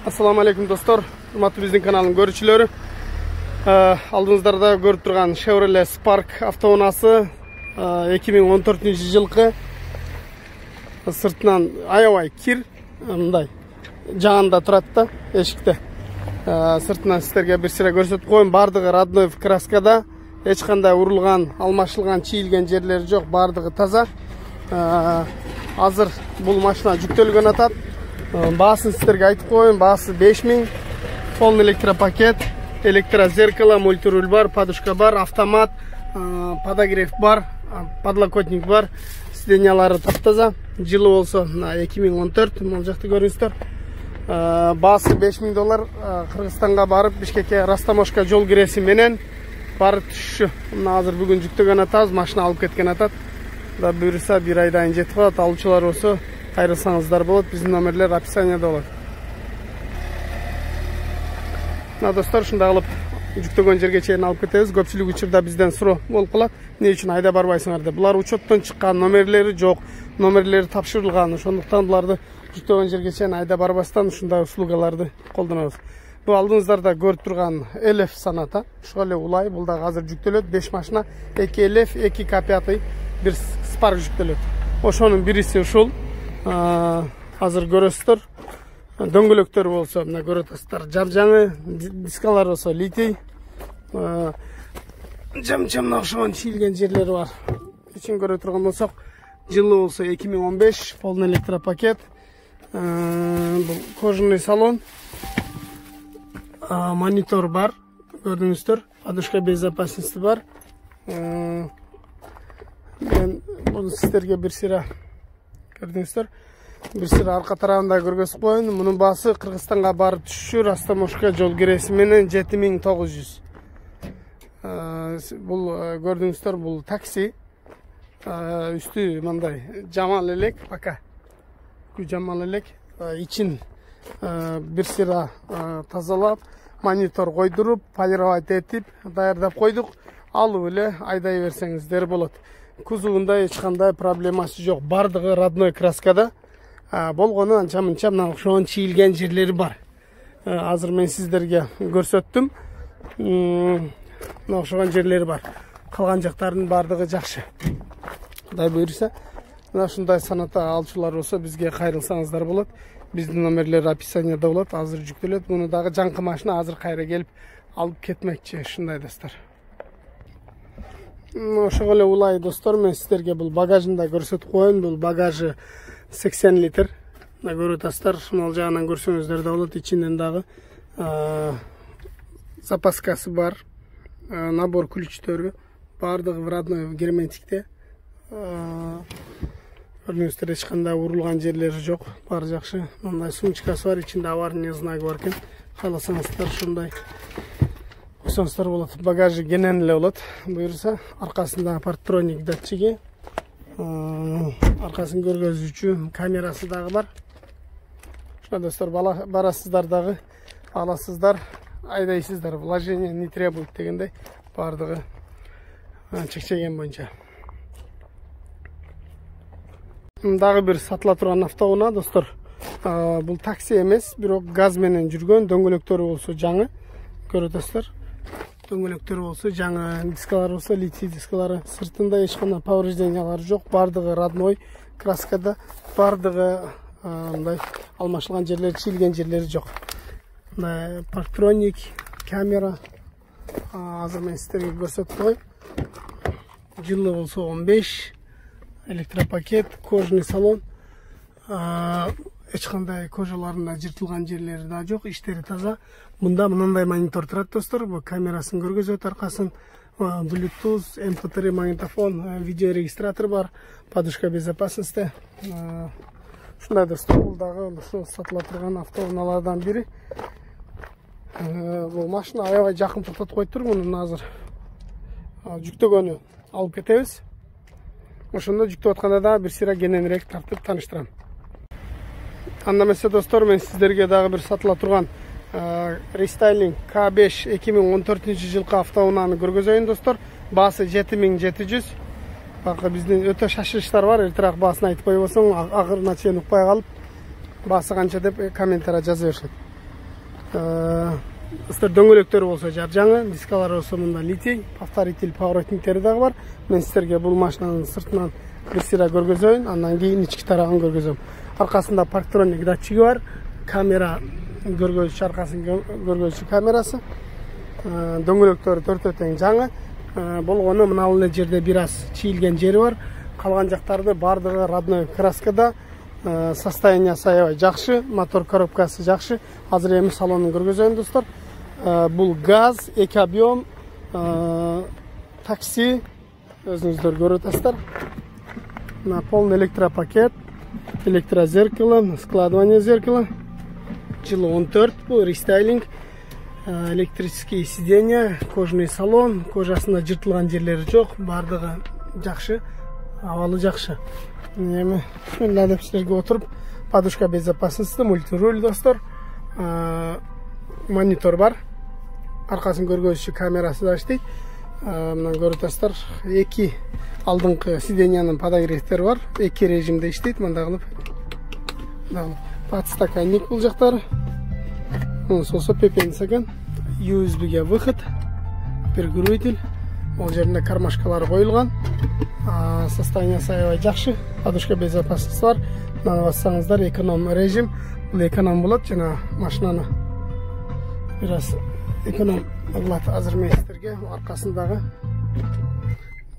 Assalamu alaikum dostlar. Hurmatly bizning kanalning görüşçülері. Алдыңыздарда көріп тұрған Chevrolet Spark автоунаасы 2014-жылғы. Сыртынан аябай кир, мындай жағында тұрады да, эшикте. Сыртынан сіздерге бір сірә көрсетіп қойын. Бардығы родной краскада, ешқандай урылған, алмашылған, чиілген жерлері жоқ, бардығы таза. Азыр бұл машина жүктелген атат. Басын сіздерге айтып қойын. Басы 5000, полный электропакет, электрозеркало, мультируль бар, подушка бар, автомат, подогрев бар, подлокотник бар, сиденьялары таптаза. Жылы болса 2014, мол жақты көріңіздер. Басы $5000, Қырғызстанға барып, Бишкекке Растамошка жол киресі менен барып түші. Азыр бүгін жүктеген атабыз, машина алып кеткен атат. Да бұйырса bir айдайын жетіп қалады. Алушылар осы қайрылсаңыздар болады. Біздің номерлер описанияда болады. Достар, шында алып жүктеген жерге чейін алып кетеміз. Көпшілік учурда бізден сұрау болып қалады. Не үшін айда барбайсыңдар деп. Бұлар учеттан шыққан, номерлері жоқ, номерлері тапшырылған. Сондықтан бұларды жүктеген жерге чейін айда барбастан ушундай услугаларды колдонобуз. Бұл алдыңыздарда көріп тұрған LF саната. Ушул улай, бұл да азыр жүктелет 5 машина, 2 LF, 2 K5, bir Spark жүктелет. Ошонун бириси ушул. Азыр көрөсүздөр. Дөңгөлөктөр болсо, мына көрөтөсүздөр. Жап-жаңы, дискалар болсо литий. Жам-жамна ошон чийлген жерлери бар. Ичин көрө турган болсок, жылы болсо 2015, полный электропакет. Бул кожаный салон. Монитор бар, көрдүңүздөр. Подушка безопасности бар. Мен буну сиздерге бир сыра көрдүңүздөр. Бир сыра арка тарабында көргөзүп коеюн. Мунун баасы Кыргызстанга барып түшүшү Растамошка жол кирesi менен 7900. Бул көрдүңүздөр, бул такси. Үстү мындай жамал элек, пока. Жамал элек. Ичин бир сыра тазалап, монитор койдуруп, полировать этип, даярдап койдук. Алып эле айдай берсеңиздер болот. Кузугунда эч кандай проблемасы жок. Бардыгы родной краскада. Болгону анча-мынча мына ошон чийлген жерлери бар. Азыр мен сиздерге көрсөттүм. Мына ошон жерлери бар. Калган жактардын бардыгы жакшы. Кудай буйрса, мына ушундай саната алчулар болсо бизге кайрылсаңыздар болот. Биздин номерлер описанияда болот. Азыр жүктөлөт. Муну дагы жаңкы машина азыр кайра келип алып кетмекчи. Ушундай достор. Ошого эле улай достор, мен сиздерге бул багажында көрсөтүп коеюн. Бул багажы 80 литр. Мына көрөтөсүздөр, шунал жагынан көрсөңүздөр да болот. Ичинен дагы запаскасы бар. Набор ключтөрү бардыгы в родной герметикте. Көрдүңүздөр, эч кандай урулган жерлери жок. Баары жакшы. Мындай сумочкасы бар, ичинде аварийный знак бар экен. Кааласаңыздар ушундай койсоңуздар болот. Багажы кенен эле болот. Буюрса, аркасында партроник датчиги, аркасын көргөзүүчү камерасы дагы бар. Ошо достор, барасыздар дагы, аласыздар, айдайсыздар. Вложение не требует дегендей, бардыгы чекчеген боюнча. Дагы бир сатыла турган автоунаа достор. Бул такси эмес, бирок газ менен жүргөн. Дөңгөлөктөрү болсо жаңы. Көрөтөсүздөр. Дөңгөлөктөрү болсо жаңы, дискалар болсо литий дискалары. Сыртында эч кандай повреждениялары жок. Бардыгы родной краскада. Бардыгы мындай алмашылган жерлери, чийлген жерлери жок. Мындай партроник, камера. Азыр мен сиздерге көрсөтүп коеюн. Жылы болсо 15. Электропакет, кожаный салон. Эч кандай кожаларында жыртылган жерлери да жок, иштери таза. Мында мындай монитор турат достор. Бул камерасын көргөзөт, аркасын Bluetooth, MP3 магнитофон, видеорегистратор бар, подушка безопасности. Ушундай достор, бул дагы ушу сатыла турган автоунаалардан бири. Бул машина аябай жакын токтотуп коюптур. Мунун азыр жүктөгөнү алып кетебиз. Ошондо жүктөп атканда да бир сыра кененирээк тартып тааныштырам. Анда эмесе достор, мен сиздерге дагы бир сатыла турган Restyling K5 2014-жылкы автоунааны көргөзөйүн достор. Баасы 7700. Бакы биздин өтө шашылыштар бар. Эртерээк баасын айтпай болсоң, агырына чейин укпай калып, баасы канча деп комментария жаза беришет. Достор, дөңгөлөктөрү болсо жаңы, дискалар болсо мында литий, повторитель поворотниктери дагы бар. Мен сиздерге бул машинанын сыртынан бир сыйра көргөзөйүн, андан кийин ички тарабын көргөзөм. Аркасында парктроник датчиги бар, камера көргөзчү, аркасын көргөзчү камерасы. Дөңгөлөктөрү төртөө тең жаңы. Болгону мына эле жерде бир аз чийилген жери бар. Калган жактарды бардыгы родной краскада. Состояниясы аябай жакшы, мотор коробкасы жакшы. Азыр эми салонун көргөзөйүн достор. Бул газ, эки объем, такси, өзүңүздөр көрүп атасыздар. На полный электропакет, электрозеркало, складывание зеркала. Жылы 14, бул рестайлинг, электрические сиденья, кожаный салон, кожасында жыртылган жерлери жок, бардыгы жакшы, абалы жакшы. Эми ушундай силерге отуруп, подушка безопасности, мультируль достор, монитор бар, аркасын көргөзчү камерасы да иштейт. Мына көрүп атасыздар, эки алдыңкы сиденьянын подогревтери бар, эки режимде иштейт. Мындагы подстаканник бул жактары. Соосо пепельница экен. USB-ге выход, перегреватель. Ол жеринде кармашкалары коюлган. Состояниясы аябай жакшы. Подушка безопасности бар. Мына бассаңыздар, эконом режим. Бул эконом болот, жана машинаны бир аз эконом кылат. Азыр мен сиздерге аркасындагы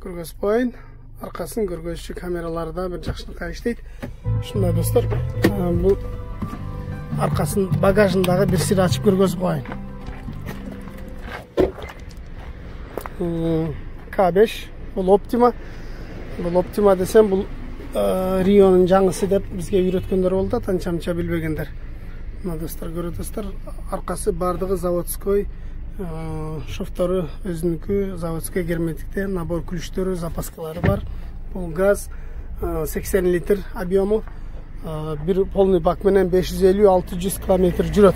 көргөзүп коеюн. Аркасын көргөзчү камералары да бир жакшылыкка иштейт. Ушундай достор, бул аркасын багажындагы бир сыр ачып көргөзүп коеюн. K5, бул Optima. Бул Optima десем, бул Rio'нун жаңысы деп бизге үйрөткөндөр болду, анча-мынча билбегендер. Мына достор, көрүп атасыздар, аркасы бардыгы заводской, шофтору өзүнүкү, заводской герметикте, набор ключтөрү, запаскалары бар. Бул газ 80 литр объему, бир полный бак менен 550-600 километр жүрөт.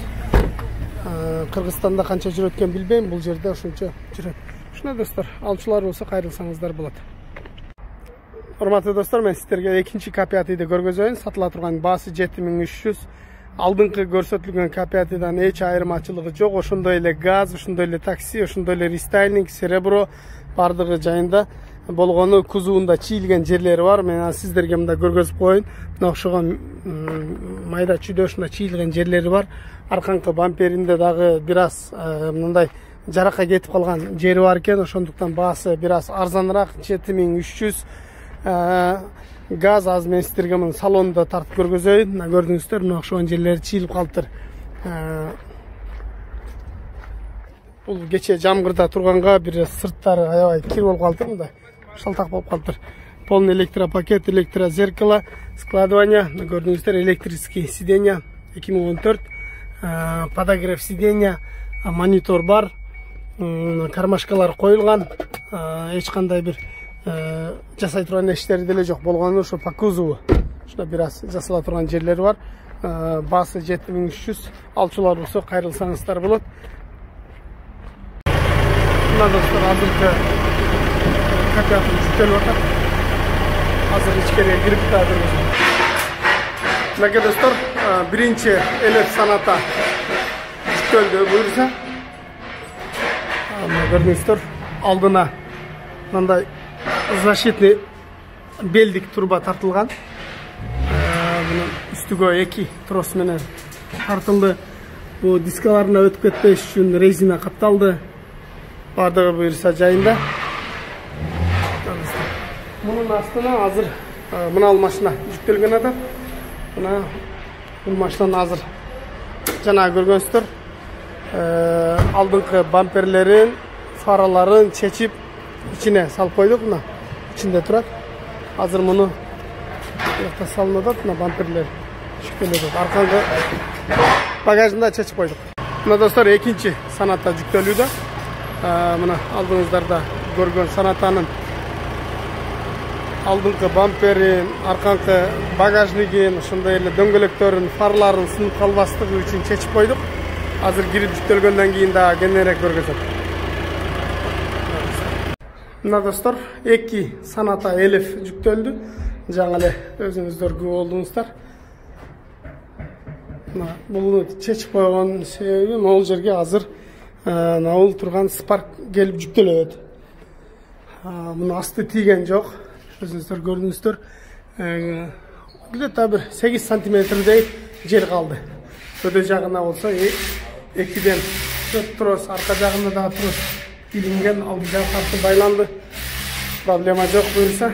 Кыргызстанда канча жүрөт экен билбейм, бул жерде ошончо жүрөт. Ушуна достор, алчылар болсо кайрылсаңыздар болот. Урматтуу достор, мен сиздерге экинчи K5-ди көргөзөйүн. Сатыла турган баасы 7300. Алдыңкы көрсөтүлгөн K5-дан эч айырмачылыгы жок. Ошондой эле газ, ошондой эле такси, ошондой эле рестайлинг, серебро бардыгы жайында. Болгону кузуунда чийилген жерлери бар. Мен сиздерге мында көргөзүп коеюн. Мына окшогон майда чүйдөшүндө чийилген жерлери бар. Арканкы бамперинде дагы бир аз мындай жаракка кетип калган жери бар экен. Ошондуктан баасы бир аз арзаныраак, 7300. Газ аз мен сиздерге мына салонда тартып көргөзөйүн. Мына көрдүңүздөр, мына окшогон жерлери чийилип калыптыр. Бул кече жамгырда турганга бир сырттары аябай кир болуп калыптыр, мындай шалтак болуп калыптыр. Полный электропакет, электрозеркало, складывание, көрдүңүздөр, электрический сиденья 2014, подогрев сиденья, монитор бар, кармашкалар коюлган, эч кандай бир жасай турган эштери деле жок. Болгону ошо по кузову ушуна бир аз жасала турган жерлери бар. Баасы 7300. Алчулар болсо кайрылсаңыздар болот. Мына достор, азыркы K5 жүктөлүп атат. Азыр ичкерге кирип дагы көргөзөм. Мына достор, биринчи элек саната жүктөлдү буюрса. Мына көрдүңүздөр, алдына мындай защитный белдик турба тартылган. Мына үстүгө эки трос менен тартылды. Бул дискаларына өтүп кетпеш үчүн резина капталды. Бардыгы буюрса жайында. Мунун астына азыр мына машина жүктөлгөн атат. Мына бул машинаны азыр жана көргөнсүздөр, алдыңкы бамперлерин, фараларын чечип ичине салып койдук. Мына ичинде турат. Азыр муну жакта салынып атат. Мына бамперлер жүктөлөт. Арканкы багажында чечип койдук. Мына достор, экинчи саната жүктөлүүдө. Мына алдыңыздарда көргөн санатанын алдыңкы бамперин, арканкы багажнигин, ошондой эле дөңгөлөктөрүн, фарларын сынып калбастыгы үчүн чечип койдук. Азыр кирип жүктөлгөндөн кийин да кененирээк көргөзөм. Мына достор, эки саната элеф жүктөлдү. Жаңы эле өзүңүздөр күбө болдуңуздар. Bunu чечип койгон себебим ал жерге азыр бул турган Spark келип жүктөлөт. Мунун асты тийген жок. Өзүңүздөр көрдүңүздөр. Где-то бир 8 сантиметрдей жер калды. Өтө жагына болсо 2ден 4 трос, арка жагында да трос илинген, алды жагы тартып байланды. Проблема жок буюрса.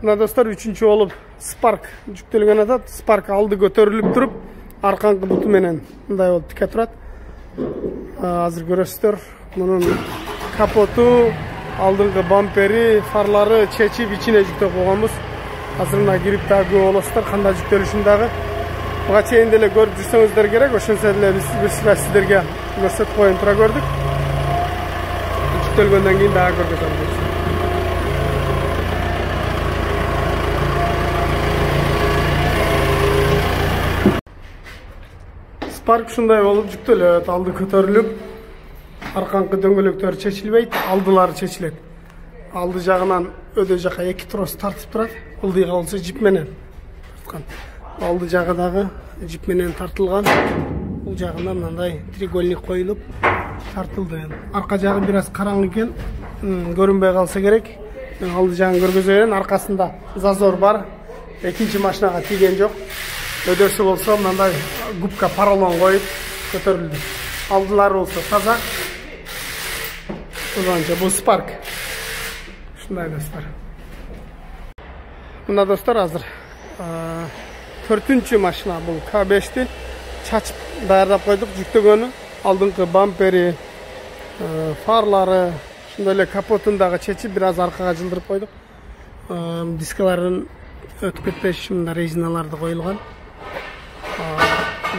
Мына достор, үчүнчү болуп Spark жүктөлгөн атат. Spark алды көтөрүлүп туруп, аркаңкы буту менен мындай болуп тике турат. Азыр көрөсүздөр, мунун капоту, алдыңкы бампери, фарлары чечип ичине жүктөп койгонбуз. Азыр мына кирип дагы көрүп аласыздар кандай жүктөлүшүн дагы. Буга чейин деле көрүп жүрсөңүздөр керек, ошонсо деле биз бир сыра сиздерге көрсөтүп коюн тура көрдүк. Жүктөлгөндөн кийин дагы көрсөтөбүз. Spark ушундай болуп жүктөлөт, алды көтөрүлүп, аркаңкы дөңгөлөктөр чечилбейт, алдылары чечилет. Алды жагынан өдө жака 2 трос тартып турат, ылдыйга болсо жип менен тарткан. Алды жагы дагы жип менен тартылган. Бул жагына мындай треугольник коюлуп тартылды. Арка жагы бир аз караңгы экен, көрүнбөй калса керек. Алды жагын көргөзөйүн, аркасында зазор бар. Экинчи машинага тийген жок. Өдөсү болсо мындай губка поролон коюп көтөрүлдү. Алдылары болсо таза. Ошончо бул Spark. Ушундай достор. Мына достор, азыр 4-чү машина бул K5-ти чачып даярдап койдук, жүктөгөнү. Алдыңкы бампери, фарлары, ошондой эле капотун дагы чечип бир аз аркага жылдырып койдук. Дискаларын өтүп кетпеш мында резиналарды коюлган.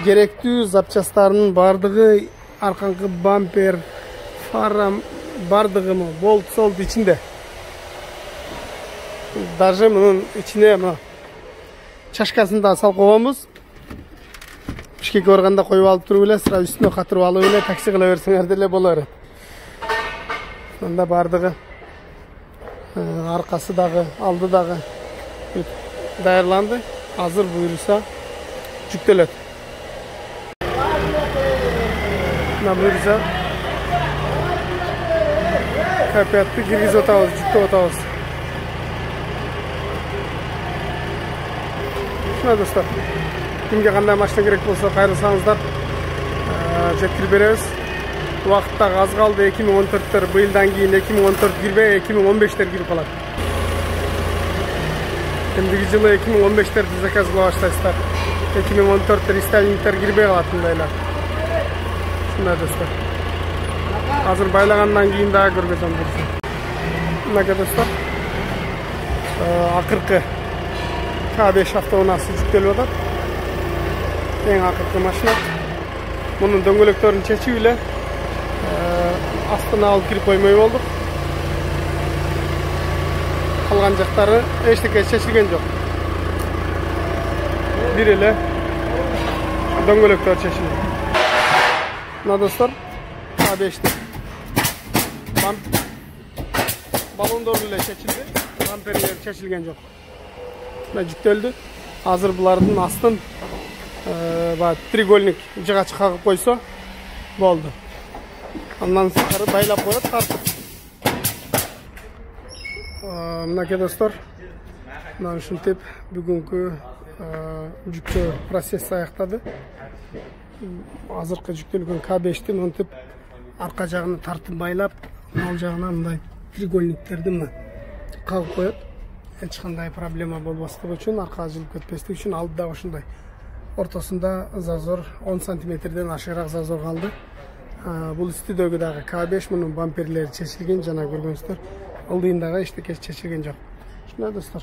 Керектүү запчастарынын бардыгы, аркаңкы бампер, фара бардыгы болт солт ичинде. Даже мунун ичине чашкасын да салып койгонбуз. Бишкекке барганда коюп алып туруп эле, сыра үстүнө катырып алып эле такси кыла берсеңер деле боло берет. Мында бардыгы, аркасы дагы, алды дагы даярланды. Азыр буюрса жүктөлөт. Мына буюрса капятты киргизип атабыз, жүктөп атабыз. Ушуна достор, кимге кандай машина керек болсо кайрылсаңыздар, жеткирип беребиз. Убакыт дагы аз калды. 2014-төр быйылдан кийин 2014 кирбей, 2015-тер кирип калат. Эндиги жылы 2015-терди заказ кыла баштайсыздар. 2014 рестайлингтер кирбей калат мындайлар. Ушундай достор. Азыр байлагандан кийин дагы көргөзөм бурсун. Мына достор, акыркы K5 автоунаасы жүктөлүп атат. Эң акыркы машина. Мунун дөңгөлөктөрүн чечип эле астына алып кирип коймой болдук. Калган жактары эчтеке чечилген жок. Бир эле дөңгөлөктөр чечилди. Мына достор, K5-ти баллондор эле чечилди, бамперлер чечилген жок. Мына жүктөлдү. Азыр булардын астын треугольник жыгач кагып койсо болду. Андан сырткары байлап коет, тартып. Мынакей достор, мына ушинтип бүгүнкү жүктөө процесси аяктады. Азыркы жүктөлгөн K5-ти монтип арка жагына тартып байлап, ал жагына мындай треугольниктерди мына кагып коет. Эч кандай проблема болбостугу үчүн, аркага жылып кетпестиги үчүн. Алды да ушундай. Ортосунда зазор 10 сантиметрден ашыгыраак зазор калды. Бул үстүдөгү дагы K5, мунун бамперлери чечилген, жана көргөнсүздөр. Ылдыйындагы эчтеке чечилген жок. Ушундай достор.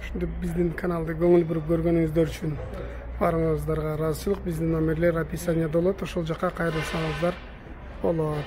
Ушинтип биздин каналды көңүл буруп көргөнүңүздөр үчүн баарыңыздарга ыраазычылык. Биздин номерлер описанияда болот. Ошол жака кайрылсаңыздар болот.